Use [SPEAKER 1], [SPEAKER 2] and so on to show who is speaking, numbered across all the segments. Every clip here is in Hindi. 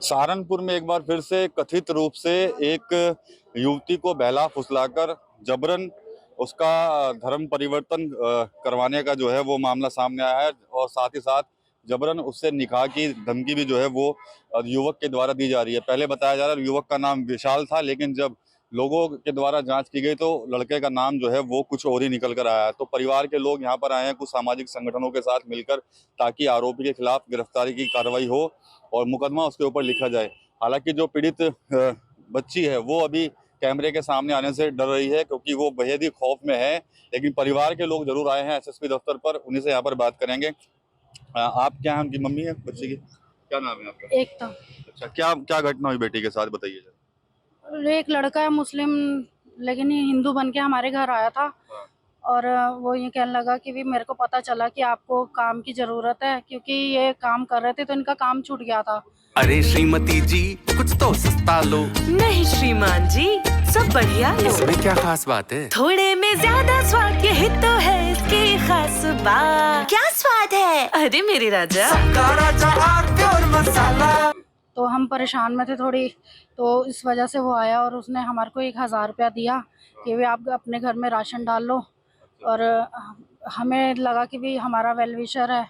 [SPEAKER 1] सहारनपुर में एक बार फिर से कथित रूप से एक युवती को बहला फुसलाकर जबरन उसका धर्म परिवर्तन करवाने का जो है वो मामला सामने आया है और साथ ही साथ जबरन उससे निकाह की धमकी भी जो है वो युवक के द्वारा दी जा रही है। पहले बताया जा रहा है युवक का नाम विशाल था, लेकिन जब लोगों के द्वारा जांच की गई तो लड़के का नाम जो है वो कुछ और ही निकल कर आया है। तो परिवार के लोग यहाँ पर आए हैं कुछ सामाजिक संगठनों के साथ मिलकर, ताकि आरोपी के खिलाफ गिरफ्तारी की कार्रवाई हो और मुकदमा उसके ऊपर लिखा जाए। हालांकि जो पीड़ित बच्ची है वो अभी कैमरे के सामने आने से डर रही है, क्योंकि वो बेहद ही खौफ में है। लेकिन परिवार के लोग जरूर आए हैं एसएसपी दफ्तर पर, उन्हीं से यहाँ पर बात करेंगे। आप क्या उनकी मम्मी है बच्ची की? क्या नाम है आपका?
[SPEAKER 2] एक तो
[SPEAKER 1] अच्छा, क्या क्या घटना हुई बेटी के साथ, बताइए जरा।
[SPEAKER 2] एक लड़का है मुस्लिम, लेकिन ये हिंदू बन के हमारे घर आया था। और वो ये कहने लगा कि भी मेरे को पता चला कि आपको काम की जरूरत है, क्योंकि ये काम कर रहे थे तो इनका काम छूट गया था।
[SPEAKER 3] अरे श्रीमती जी, कुछ तो सस्ता लो।
[SPEAKER 4] नहीं श्रीमान जी, सब बढ़िया लो।
[SPEAKER 3] इसमें क्या खास बात है?
[SPEAKER 4] थोड़े में ज्यादा स्वाद, यही तो है इसकी खास बात। क्या स्वाद है? अरे मेरे राजा,
[SPEAKER 3] प्योर मसाला।
[SPEAKER 2] तो हम परेशान में थे थोड़ी, तो इस वजह से वो आया और उसने हमारे को 1000 रुपया दिया कि भी आप अपने घर में राशन डाल लो। और हमें लगा कि भी हमारा वेल विशर है,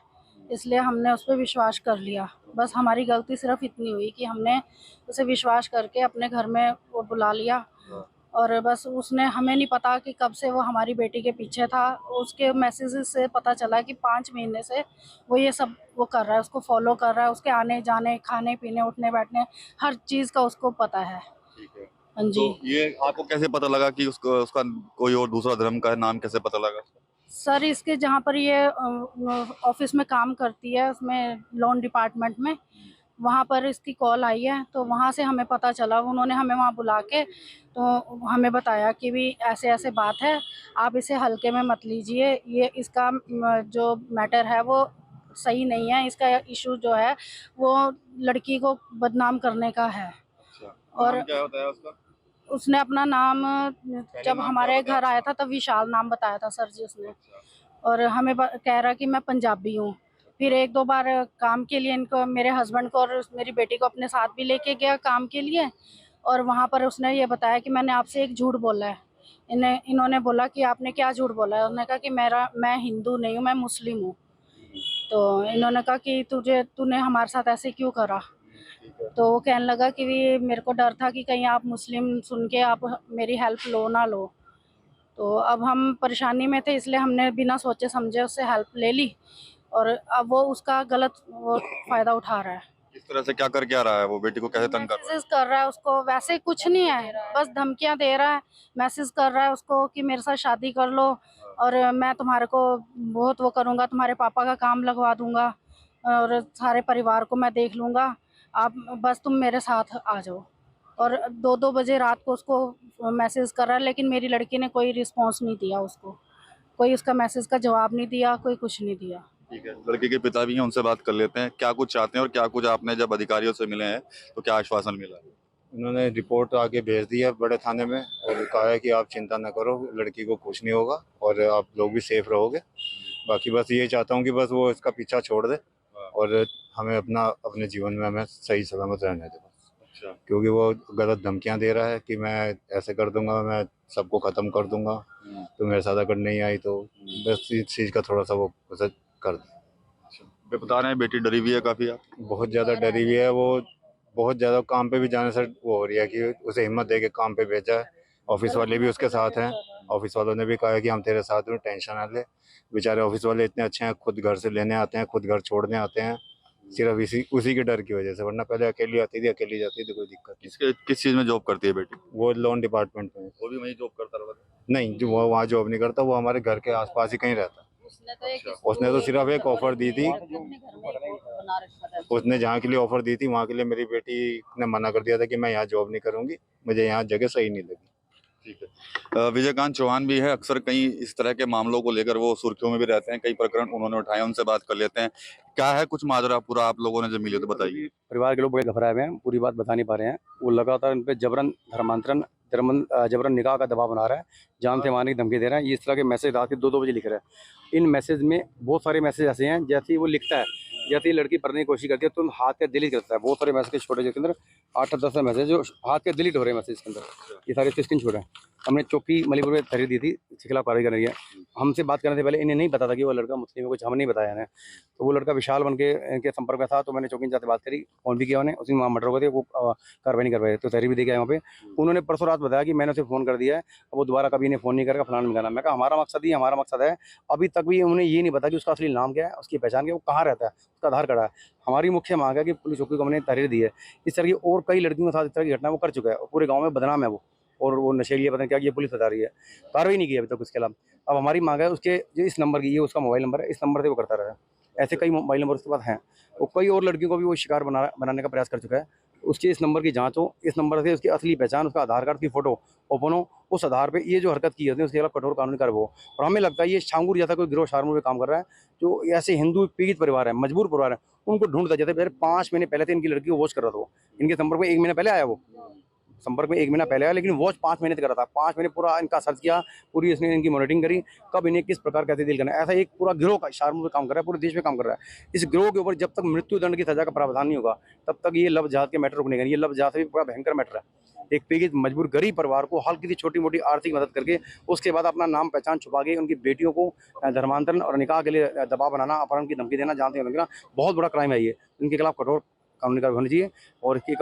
[SPEAKER 2] इसलिए हमने उस पर विश्वास कर लिया। बस हमारी गलती सिर्फ इतनी हुई कि हमने उसे विश्वास करके अपने घर में वो बुला लिया। और बस उसने, हमें नहीं पता कि कब से वो हमारी बेटी के पीछे था। उसके मैसेजेस से पता चला कि 5 महीने से वो ये सब वो कर रहा है, उसको फॉलो कर रहा है। उसके आने जाने, खाने पीने, उठने बैठने, हर चीज़ का उसको पता है। हाँ जी।
[SPEAKER 1] तो ये आपको कैसे पता लगा कि उसका कोई और दूसरा धर्म का है? नाम कैसे पता लगा?
[SPEAKER 2] सर, इसके जहाँ पर ये ऑफिस में काम करती है, उसमें लोन डिपार्टमेंट में, वहाँ पर इसकी कॉल आई है, तो वहाँ से हमें पता चला। उन्होंने हमें वहाँ बुला के तो हमें बताया कि भी ऐसे ऐसे बात है, आप इसे हल्के में मत लीजिए। ये इसका जो मैटर है वो सही नहीं है। इसका इशू जो है वो लड़की को बदनाम करने का है।
[SPEAKER 1] अच्छा,
[SPEAKER 2] और
[SPEAKER 1] नाम क्या बताया उसका?
[SPEAKER 2] उसने अपना नाम, जब
[SPEAKER 1] नाम
[SPEAKER 2] हमारे
[SPEAKER 1] क्या
[SPEAKER 2] घर आया था तब विशाल नाम बताया था सर जी उसने।
[SPEAKER 1] अच्छा।
[SPEAKER 2] और हमें कह रहा कि मैं पंजाबी हूँ। फिर 1-2 बार काम के लिए इनको, मेरे हस्बैंड को और मेरी बेटी को अपने साथ भी लेके गया काम के लिए। और वहाँ पर उसने ये बताया कि मैंने आपसे एक झूठ बोला है। इन्होंने बोला कि आपने क्या झूठ बोला है? उन्होंने कहा कि मैं हिंदू नहीं हूँ, मैं मुस्लिम हूँ। तो इन्होंने कहा कि तूने हमारे साथ ऐसे क्यों करा? तो वो कहने लगा कि भी मेरे को डर था कि कहीं आप मुस्लिम सुन के आप मेरी हेल्प लो ना लो। तो अब हम परेशानी में थे, इसलिए हमने बिना सोचे समझे उससे हेल्प ले ली। और अब वो उसका गलत वो फ़ायदा उठा रहा है।
[SPEAKER 1] किस तरह से क्या करके आ रहा है? वो बेटी को कैसे तंग कर रहा है?
[SPEAKER 2] मैसेजेस कर रहा है उसको, वैसे कुछ नहीं है, बस धमकियाँ दे रहा है। मैसेज कर रहा है उसको कि मेरे साथ शादी कर लो और मैं तुम्हारे को बहुत वो करूँगा, तुम्हारे पापा का काम लगवा दूँगा और सारे परिवार को मैं देख लूँगा। आप बस तुम मेरे साथ आ जाओ। और 2-2 बजे रात को उसको मैसेज कर रहा है, लेकिन मेरी लड़की ने कोई रिस्पॉन्स नहीं दिया उसको। कोई उसका मैसेज का जवाब नहीं दिया, कोई कुछ नहीं दिया।
[SPEAKER 1] ठीक है, लड़के के पिता भी हैं, उनसे बात कर लेते हैं। क्या कुछ चाहते हैं और क्या कुछ आपने जब अधिकारियों से मिले हैं तो क्या आश्वासन मिला?
[SPEAKER 5] उन्होंने रिपोर्ट आगे भेज दी है बड़े थाने में और कहा है कि आप चिंता न करो, लड़की को कुछ नहीं होगा और आप लोग भी सेफ रहोगे। बाकी बस ये चाहता हूँ कि बस वो इसका पीछा छोड़ दे और हमें अपने जीवन में हमें सही सलामत रहने दे बस।
[SPEAKER 1] अच्छा।
[SPEAKER 5] क्योंकि वो गलत धमकियाँ दे रहा है कि मैं ऐसे कर दूंगा, मैं सबको ख़त्म कर दूंगा, तो मेरे साथ अगर नहीं आई तो बस इस चीज़ का थोड़ा सा वो उसे कर दे।
[SPEAKER 1] वे बता रहे हैं बेटी डरी हुई है काफी। आप
[SPEAKER 5] बहुत ज़्यादा डरी हुई है वो, बहुत ज़्यादा काम पे भी जाने से वो हो रही है कि उसे हिम्मत दे के काम पे भेजा है। ऑफिस वाले भी उसके साथ हैं, ऑफिस वालों ने भी कहा है कि हम तेरे साथ हैं, टेंशन ना ले। बेचारे ऑफिस वाले इतने अच्छे हैं, खुद घर से लेने आते हैं, खुद घर छोड़ने आते हैं, सिर्फ उसी के डर की वजह से। वरना पहले अकेली आती थी, अकेली जाती थी, कोई दिक्कत नहीं।
[SPEAKER 1] किस चीज में जॉब करती है बेटी?
[SPEAKER 5] वो लोन डिपार्टमेंट में है।
[SPEAKER 1] वो भी वही जॉब करता रहा?
[SPEAKER 5] नहीं, जो वो वहाँ जॉब नहीं करता, वो हमारे घर के आसपास ही कहीं रहता है। उसने तो सिर्फ एक ऑफर दी थी, उसने जहाँ के लिए ऑफर दी थी वहाँ के लिए मेरी बेटी ने मना कर दिया था कि मैं यहाँ जॉब नहीं करूँगी, मुझे यहाँ जगह सही नहीं लगी।
[SPEAKER 1] ठीक है। विजयकांत चौहान भी है, अक्सर कई इस तरह के मामलों को लेकर वो सुर्खियों में भी रहते हैं, कई प्रकरण उन्होंने उठाए, उनसे बात कर लेते हैं। क्या है कुछ माजरा पूरा आप लोगों ने जब मिले तो बताइए।
[SPEAKER 6] परिवार के लोग बड़े घबराए हुए हैं, पूरी बात बता नहीं पा रहे हैं। वो लगातार इन पे जबरन निकाह का दबाव बना रहा है, जान से मारने की धमकी दे रहा है। इस तरह के मैसेज रात के 2-2 बजे लिख रहा है। इन मैसेज में बहुत सारे मैसेज ऐसे हैं, जैसे वो लिखता है जैसे ही लड़की पढ़ने की कोशिश करती है तो हाथ के डिलीट करता है। बहुत सारे मैसेज छोटे जिसके अंदर 8-10 मैसेज जो हाथ के डिलीट हो रहे हैं मैसेज के अंदर। ये सारे स्क्रीन छोड़ हैं। हमने चौकी मलीपुर में तहरीर दी थी, इसके खिलाफ कार्रवाई कर रही है। हमसे बात करने से पहले इन्हें नहीं पता था कि वो लड़का मुस्लिम है, कुछ हमें नहीं बताया इन्हें। तो वो लड़का विशाल बन के इनके संपर्क में था, तो मैंने चौकी इंचार्ज से बात करी, फ़ोन भी किया उन्हें। उसी वहाँ मर्डर हो गए थे, वो कार्रवाई नहीं कर पाए, तो तहरीर भी दे के आए वहाँ पे। उन्होंने परसों रात बताया कि मैंने उसे फ़ोन कर दिया है, अब वो दोबारा कभी इन्हें फ़ोन नहीं करेगा, फलाना मिलाना। मैं कहा हमारा मकसद है, अभी तक भी उन्हें ये नहीं पता कि उसका असली नाम क्या है, उसकी पहचान क्या है, वो कहाँ रहता है, उसका आधार कार्ड है। हमारी मुख्य मांग है कि पुलिस चौकी को हमने तहरीर दी है। इस तरह की और कई लड़कियों के साथ इस तरह की घटना वो कर चुका है और पूरे गाँव में बदनाम है वो, और वो नशेली है, पता नहीं क्या, ये पुलिस बता रही है। कार्रवाई नहीं की अभी तक उसके खिलाफ। अब हमारी मांग है उसके जो इस नंबर की, ये उसका मोबाइल नंबर है, इस नंबर से वो करता रहा है। ऐसे कई मोबाइल नंबर उसके पास हैं। वो कई और लड़कियों को भी वो शिकार बनाने का प्रयास कर चुका है। उसके इस नंबर की जांच हो, इस नंबर से उसकी असली पहचान, उसका आधार कार्ड की फ़ोटो ओपन हो, उस आधार पे ये जो हरकत की है उसके खिलाफ कठोर कानूनी कार्रवाई हो। और हमें लगता है ये शांगुर जैसा कोई गिरोह शारमूर में काम कर रहा है, जो ऐसे हिंदू पीड़ित परिवार है, मजबूर परिवार है, उनको ढूंढता। जैसे पहले 5 महीने पहले से इनकी लड़की को वॉच कर रहा था वो, इनके संपर्क में 1 महीना पहले आया वो, संपर्क में 1 महीना पहले आया, लेकिन वॉच 5 महीने तक कर रहा था। 5 महीने पूरा इनका सर्च किया, पूरी इसने इनकी मॉनिटरिंग करी, कब इन्हें किस प्रकार कैसे डील करना है। ऐसा एक पूरा गिरोह का शारमूर में काम कर रहा है, पूरे देश में काम कर रहा है। इस गिरोह के ऊपर जब तक मृत्युदंड की सजा का प्रावधान नहीं होगा, तब तक ये लव जहाद के मैटर रुकने का नहीं। ये लव जहाद से भी बड़ा भयंकर मैटर है। एक पीड़ित मजबूर गरीब परिवार को हल्की सी छोटी मोटी आर्थिक मदद करके, उसके बाद अपना नाम पहचान छुपा के उनकी बेटियों को धर्मांतरण और निकाह के लिए दबाव बनाना, अपहरण की धमकी देना, जानते हैं बहुत बड़ा क्राइम है ये। इनके खिलाफ कठोर कानूनी कार्रवाई होनी चाहिए और इसके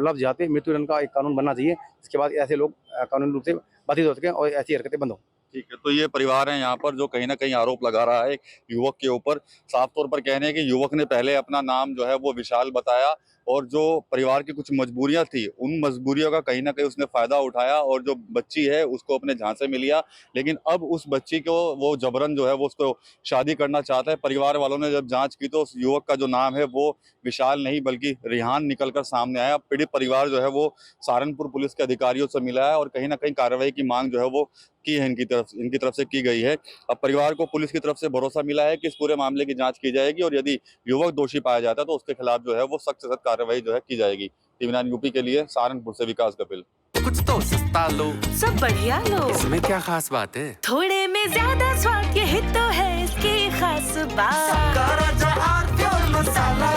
[SPEAKER 6] लफ्ज़ जाते मृत्युदंड का एक कानून बनना चाहिए, जिसके बाद ऐसे लोग कानूनी रूप से बाधित हो सकें और ऐसी हरकतें बंद हो।
[SPEAKER 1] ठीक है, तो ये परिवार है यहाँ पर जो कहीं ना कहीं आरोप लगा रहा है युवक के ऊपर। साफ तौर पर कह रहे हैं कि युवक ने पहले अपना नाम जो है वो विशाल बताया और जो परिवार की कुछ मजबूरियां थी, उन मजबूरियों का कहीं ना कहीं उसने फायदा उठाया और जो बच्ची है उसको अपने झांसे में लिया। लेकिन अब उस बच्ची को वो जबरन जो है वो उसको शादी करना चाहता है। परिवार वालों ने जब जांच की तो उस युवक का जो नाम है वो विशाल नहीं बल्कि रिहान निकलकर सामने आया। पीड़ित परिवार जो है वो सहारनपुर पुलिस के अधिकारियों से मिला है और कहीं ना कहीं कार्रवाई की मांग जो है वो की है इनकी तरफ से की गई है। अब परिवार को पुलिस की तरफ से भरोसा मिला है कि इस पूरे मामले की जांच की जाएगी और यदि युवक दोषी पाया जाता है तो उसके खिलाफ जो है वो सख्त से सख्त कार्रवाई जो है की जाएगी। टीवी9 यूपी के लिए सहारनपुर से विकास कपिल।
[SPEAKER 3] कुछ तो सस्ता लो,
[SPEAKER 4] सब बढ़िया लो,
[SPEAKER 3] इसमें क्या खास बात है?
[SPEAKER 4] थोड़े में ज्यादा स्वाद, यही तो है इसकी खास बात।
[SPEAKER 3] मसाला